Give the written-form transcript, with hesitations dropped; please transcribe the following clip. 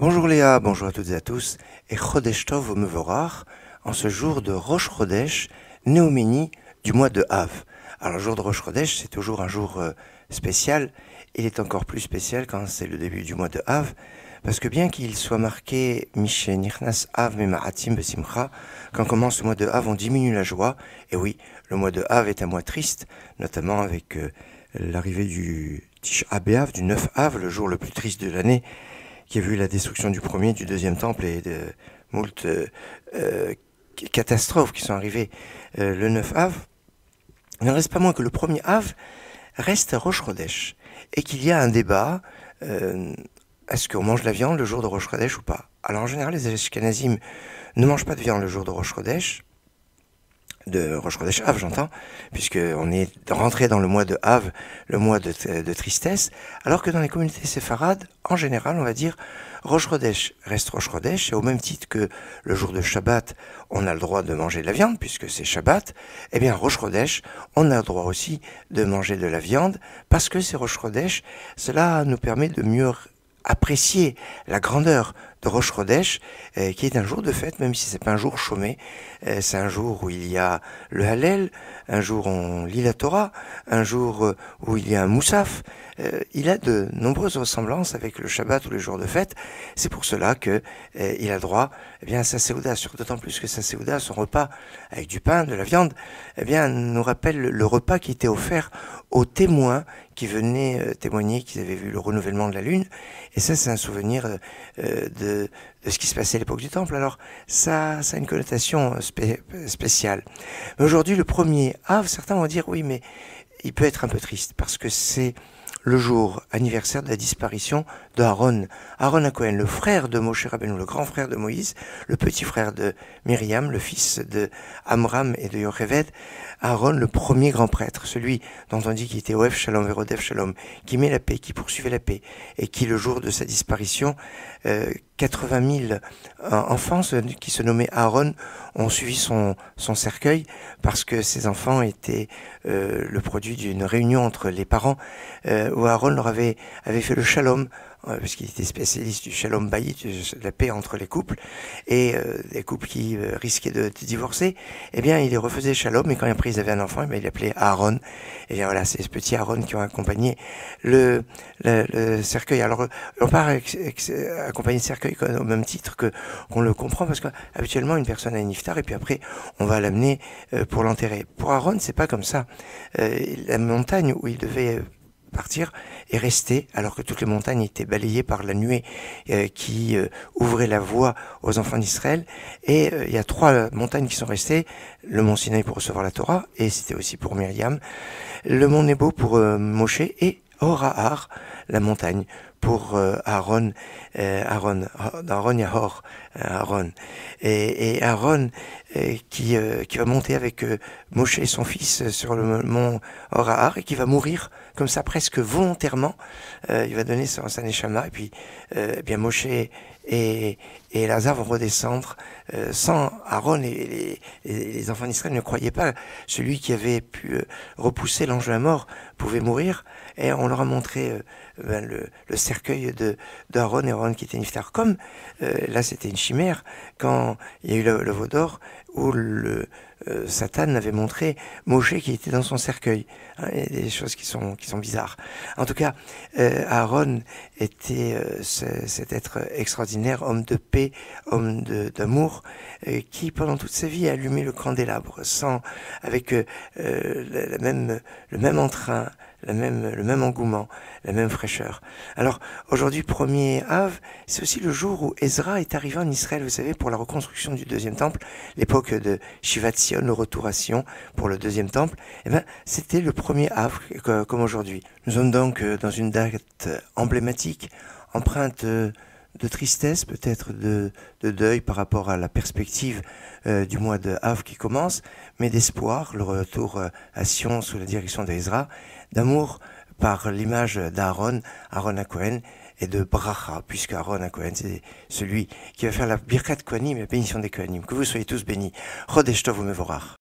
Bonjour Léa, bonjour à toutes et à tous, et Chodesh Tov Mevorach, en ce jour de Rosh Chodesh, Néoménie du mois de Av. Alors le jour de Rosh Chodesh, c'est toujours un jour spécial, il est encore plus spécial quand c'est le début du mois de Av, parce que bien qu'il soit marqué Mishe Nichnas Av Mema'atim Besimcha, quand commence le mois de Av, on diminue la joie, et oui, le mois de Av est un mois triste, notamment avec l'arrivée du Tisha B'Av, du 9 Av, le jour le plus triste de l'année, qui a vu la destruction du premier, du deuxième temple et de moult catastrophes qui sont arrivées le 9 Av. Il n'en reste pas moins que le premier Av reste Rosh Chodesh et qu'il y a un débat, est-ce qu'on mange la viande le jour de Rosh Chodesh ou pas? Alors en général, les Ashkenazim ne mangent pas de viande le jour de Rosh Chodesh, de Rosh Chodesh Av, j'entends, puisqu'on est rentré dans le mois de Av, le mois de tristesse, alors que dans les communautés séfarades, en général, on va dire, Rosh Chodesh reste Rosh Chodesh, et au même titre que le jour de Shabbat, on a le droit de manger de la viande, puisque c'est Shabbat, eh bien, Rosh Chodesh, on a le droit aussi de manger de la viande, parce que c'est Rosh Chodesh, cela nous permet de mieux apprécier la grandeur de Rosh Chodesh, qui est un jour de fête, même si c'est pas un jour chômé. C'est un jour où il y a le Hallel, un jour où on lit la Torah, un jour où il y a un Moussaf. Il a de nombreuses ressemblances avec le Shabbat ou les jours de fête. C'est pour cela que il a droit, à sa Séouda, d'autant plus que sa Séouda, son repas avec du pain, de la viande, nous rappelle le repas qui était offert aux témoins qui venaient témoigner qu'ils avaient vu le renouvellement de la lune. Et ça, c'est un souvenir de ce qui se passait à l'époque du Temple. Alors, ça a une connotation spéciale. Mais aujourd'hui, le premier Av, certains vont dire, oui, mais il peut être un peu triste, parce que c'est le jour anniversaire de la disparition de Aaron. Aaron HaKohen, le frère de Moshe Rabbeinu, le grand frère de Moïse, le petit frère de Myriam, le fils de Amram et de Yocheved. Aaron, le premier grand prêtre, celui dont on dit qu'il était Oev Shalom Verodev Shalom, qui met la paix, qui poursuivait la paix, et qui, le jour de sa disparition, 80 000 enfants qui se nommaient Aaron ont suivi son cercueil, parce que ces enfants étaient le produit d'une réunion entre les parents, où Aaron leur avait fait le shalom, parce qu'il était spécialiste du shalom bayit, de la paix entre les couples, et les couples qui risquaient de divorcer, il les refaisait shalom, et quand après ils avaient un enfant, il l'appelait Aaron. Et bien voilà, c'est ce petit Aaron qui ont accompagné le cercueil. Alors on part accompagner le cercueil au même titre qu'on le comprend, parce qu'habituellement une personne a une iftar, et puis après on va l'amener pour l'enterrer. Pour Aaron, c'est pas comme ça. La montagne où il devait partir et rester, alors que toutes les montagnes étaient balayées par la nuée qui ouvrait la voie aux enfants d'Israël. Et il y a 3 montagnes qui sont restées: le mont Sinaï pour recevoir la Torah, et c'était aussi pour Myriam, le mont Nebo pour Moshe, et Hor-Ahar, la montagne, pour Aaron. Aaron Yahor, Aaron. Et Aaron qui va monter avec Moshe et son fils sur le mont Hor-Ahar, et qui va mourir comme ça presque volontairement. Il va donner sa neshama, et puis Moshe et Lazare vont redescendre sans Aaron. Et les enfants d'Israël ne croyaient pas. Celui qui avait pu repousser l'ange de la mort pouvait mourir, et on leur a montré le cercueil d'Aaron, et Aaron qui était niftar. Comme là c'était une chimère, quand il y a eu le veau d'or, où Satan avait montré Moshe qui était dans son cercueil. Il y a des choses qui sont bizarres. En tout cas, Aaron était cet être extraordinaire, homme de paix, homme d'amour, qui pendant toute sa vie a allumé le candélabre, avec le même entrain, le même engouement, la même fraîcheur. Alors aujourd'hui, premier Av, c'est aussi le jour où Ezra est arrivé en Israël, vous savez, pour la reconstruction du deuxième temple, l'époque de Shivat Sion, le retour à Sion pour le deuxième temple. C'était le premier Av, comme aujourd'hui. Nous sommes donc dans une date emblématique, empreinte de tristesse, peut-être de deuil par rapport à la perspective du mois de Av qui commence, mais d'espoir, le retour à Sion sous la direction d'Ezra, d'amour par l'image d'Aaron, Aaron HaKohen, et de Bracha, puisque Aaron HaKohen, c'est celui qui va faire la Birkat Kohanim, la bénédiction des Kohanim. Que vous soyez tous bénis. Chodesh Tov Umevorach.